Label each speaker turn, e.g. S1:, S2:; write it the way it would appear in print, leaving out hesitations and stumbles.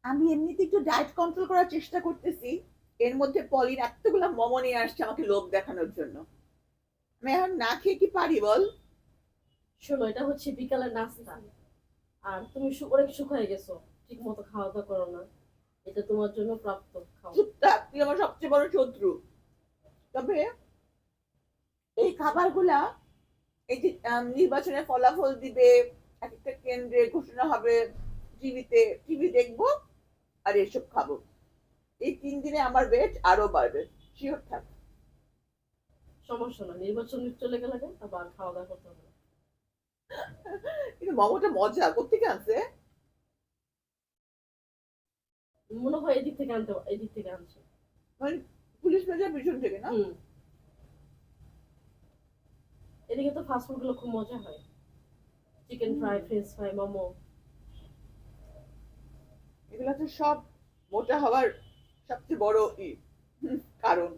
S1: আমি এমনিতে একটু ডায়েট কন্ট্রোল করার চেষ্টা করতেছি। এর মধ্যে পলিন এতগুলা মোমো নিয়ে আসছে আমাকে লোভ দেখানোর জন্য। আমি এখন না খেয়ে কি পারি বল?
S2: শোনো, এটা হচ্ছে বিকালের নাস্তা। আর তুমি অনেক শুকায় গেছো, ঠিক মতো খাওয়া দাওয়া করো না। এটা তোমার জন্য প্রাপ্ত, খাও।
S1: চুপ থাক, তুই আমার সবচেয়ে বড় শত্রু। তবে এই খাবারগুলা, এই যে নির্বাচনের ফলাফল দিবে, একেকটা কেন্দ্রে ঘোষণা হবে, টিভি দেখবো আর এসব খাবো। এই ৩ দিনে আমার ওয়েট আরো বাড়বে। শিওর থাক।
S2: সমস্যা না, নির্বাচন চলে গেলে আবার খাওয়া দাওয়া করতে হবে না।
S1: কিন্তু মোমোটা মজা, কোত্থেকে আনছে?
S2: মনে হয় এদিক থেকে আনছে।
S1: মানে পুলিশ বাজার পিছন থেকে না?
S2: হুম। এদিকে তো ফাস্ট ফুড গুলো খুব মজা হয়। চিকেন
S1: হুম,
S2: ফ্রাই, ফ্রেঞ্চ ফ্রাই, মোমো।
S1: এগুলো তো সব মোটা হওয়ার সবচেয়ে বড় কারণ।